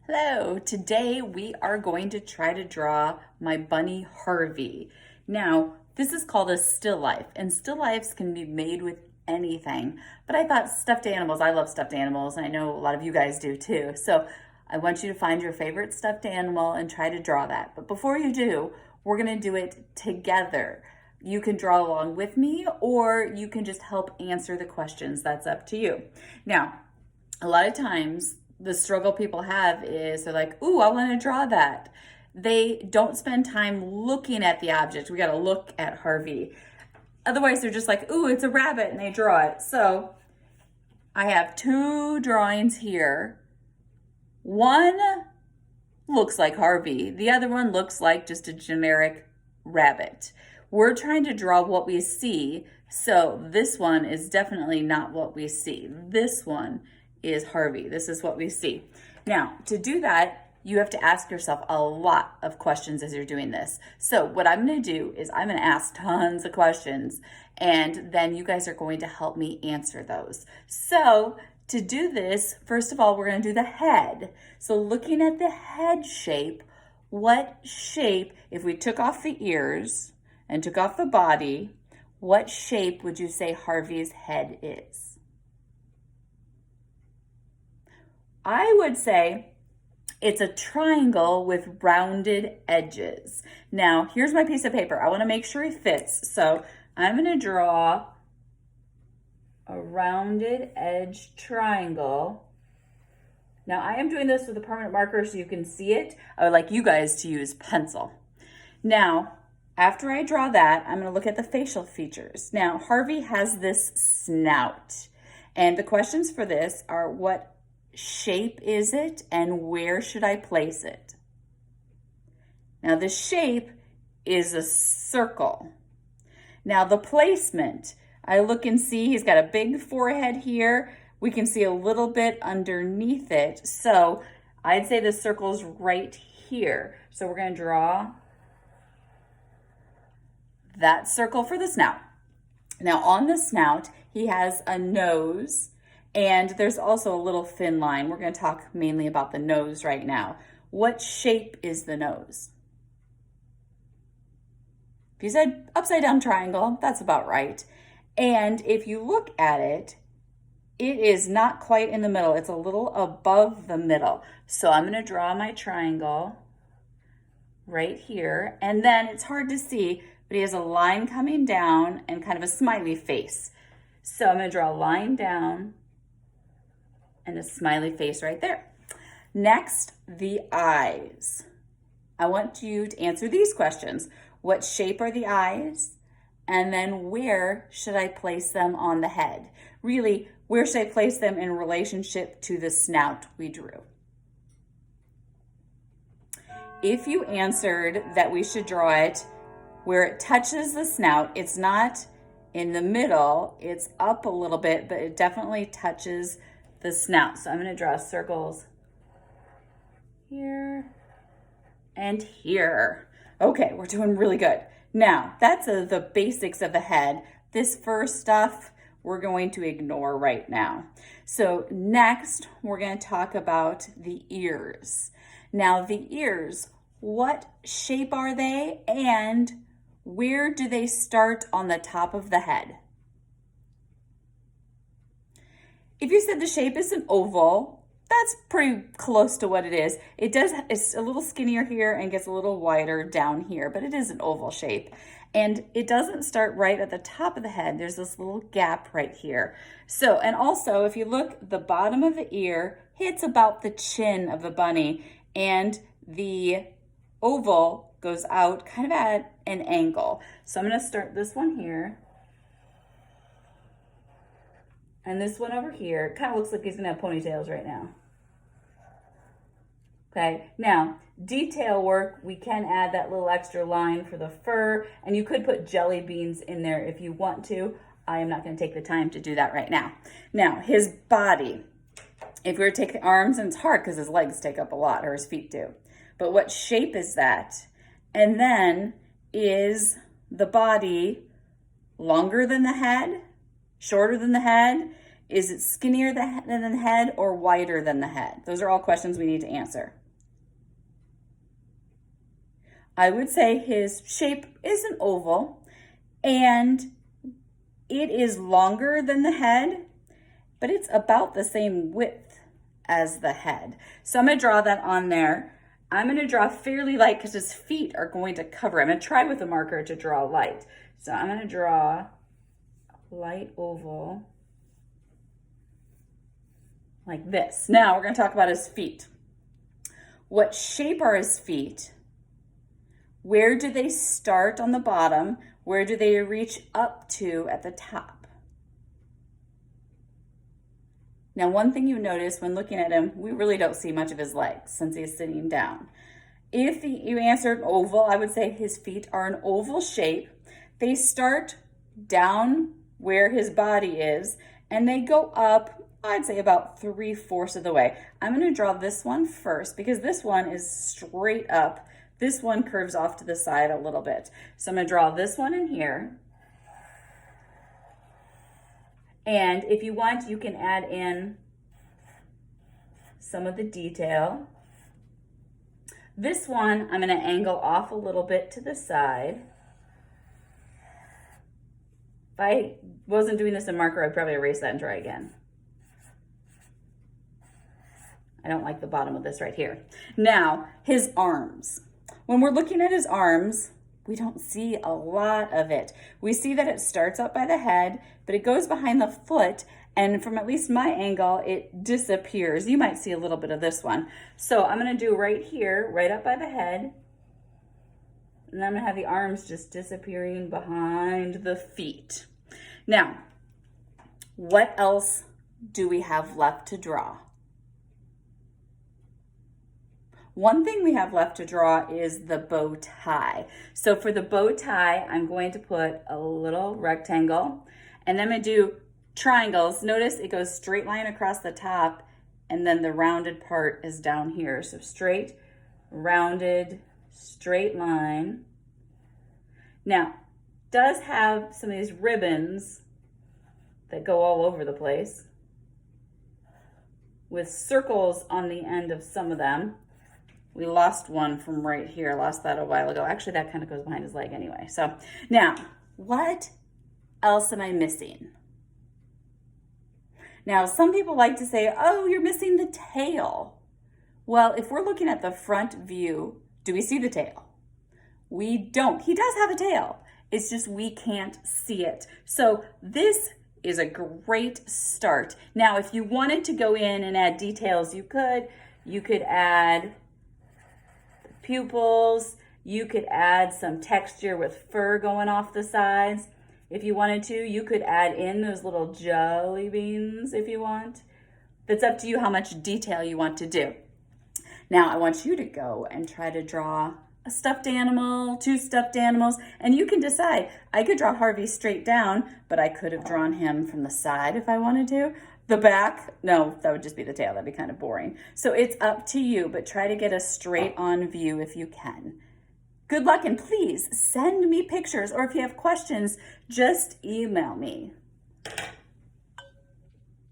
Hello, today we are going to try to draw my bunny Harvey. Now, this is called a still life, and still lifes can be made with anything, but I thought stuffed animals, I love stuffed animals, and I know a lot of you guys do too. So I want you to find your favorite stuffed animal and try to draw that. But before you do, we're gonna do it together. You can draw along with me, or you can just help answer the questions. That's up to you. Now, a lot of times the struggle people have is they're like, ooh, I want to draw that. They don't spend time looking at the object. We got to look at Harvey. Otherwise, they're just like, ooh, it's a rabbit, and they draw it. So I have two drawings here. One looks like Harvey. The other one looks like just a generic rabbit. We're trying to draw what we see. So this one is definitely not what we see. This one is Harvey. This is what we see. Now, to do that, you have to ask yourself a lot of questions as you're doing this. So what I'm going to do is I'm going to ask tons of questions, and then you guys are going to help me answer those. So to do this, first of all, we're going to do the head. So looking at the head shape, what shape, if we took off the ears and took off the body, what shape would you say Harvey's head is? I would say it's a triangle with rounded edges. Now, here's my piece of paper. I want to make sure it fits. So I'm going to draw a rounded edge triangle. Now, I am doing this with a permanent marker so you can see it. I would like you guys to use pencil. Now, after I draw that, I'm going to look at the facial features. Now, Harvey has this snout. And the questions for this are, what shape is it and where should I place it? Now the shape is a circle. Now the placement, I look and see he's got a big forehead here. We can see a little bit underneath it. So I'd say the circle's right here. So we're going to draw that circle for the snout. Now on the snout, he has a nose, and there's also a little thin line. We're going to talk mainly about the nose right now. What shape is the nose? If you said upside down triangle, that's about right. And if you look at it, it is not quite in the middle. It's a little above the middle. So I'm going to draw my triangle right here. And then it's hard to see, but he has a line coming down and kind of a smiley face. So I'm going to draw a line down and a smiley face right there. Next, the eyes. I want you to answer these questions. What shape are the eyes? And then where should I place them on the head? Really, where should I place them in relationship to the snout we drew? If you answered that we should draw it where it touches the snout, it's not in the middle, it's up a little bit, but it definitely touches the snout. So I'm going to draw circles here and here. Okay, we're doing really good. Now, that's the basics of the head. This first stuff we're going to ignore right now. So next, we're going to talk about the ears. Now, the ears, what shape are they and where do they start on the top of the head? If you said the shape is an oval, that's pretty close to what it is. It's a little skinnier here and gets a little wider down here, but it is an oval shape. And it doesn't start right at the top of the head. There's this little gap right here. So, and also if you look, the bottom of the ear hits about the chin of the bunny, and the oval goes out kind of at an angle. So I'm going to start this one here. And this one over here, it kind of looks like he's going to have ponytails right now. Okay, now detail work, we can add that little extra line for the fur, and you could put jelly beans in there if you want to. I am not going to take the time to do that right now. Now, his body. If we were to take the arms, and it's hard because his legs take up a lot, or his feet do. But what shape is that? And then, is the body longer than the head? Shorter than the head? Is it skinnier than the head or wider than the head? Those are all questions we need to answer. I would say his shape is an oval and it is longer than the head, but it's about the same width as the head. So I'm gonna draw that on there. I'm gonna draw fairly light because his feet are going to cover. I'm gonna try with a marker to draw light. So I'm gonna draw a light oval like this. Now we're gonna talk about his feet. What shape are his feet? Where do they start on the bottom? Where do they reach up to at the top? Now, one thing you notice when looking at him, we really don't see much of his legs since he's sitting down. If you answered oval, I would say his feet are an oval shape. They start down where his body is and they go up, I'd say about 3/4 of the way. I'm gonna draw this one first because this one is straight up. This one curves off to the side a little bit. So I'm gonna draw this one in here. And if you want, you can add in some of the detail. This one, I'm gonna angle off a little bit to the side. If I wasn't doing this in marker, I'd probably erase that and try again. I don't like the bottom of this right here. Now, his arms. When we're looking at his arms, we don't see a lot of it. We see that it starts up by the head, but it goes behind the foot, and from at least my angle, it disappears. You might see a little bit of this one. So I'm gonna do right here, right up by the head, and then I'm gonna have the arms just disappearing behind the feet. Now, what else do we have left to draw? One thing we have left to draw is the bow tie. So for the bow tie, I'm going to put a little rectangle and then I'm gonna do triangles. Notice it goes straight line across the top and then the rounded part is down here. So straight, rounded, straight line. Now, does have some of these ribbons that go all over the place with circles on the end of some of them. We lost one from right here, lost that a while ago. Actually, that kind of goes behind his leg anyway. So now, what else am I missing? Now, some people like to say, oh, you're missing the tail. Well, if we're looking at the front view, do we see the tail? We don't. He does have a tail. It's just we can't see it. So this is a great start. Now, if you wanted to go in and add details, you could. You could add pupils, you could add some texture with fur going off the sides. If you wanted to, you could add in those little jelly beans if you want. It's up to you how much detail you want to do. Now I want you to go and try to draw a stuffed animal, 2 stuffed animals, and you can decide. I could draw Harvey straight down, but I could have drawn him from the side if I wanted to. The back, no, that would just be the tail. That'd be kind of boring. So it's up to you, but try to get a straight on view if you can. Good luck, and please send me pictures, or if you have questions, just email me.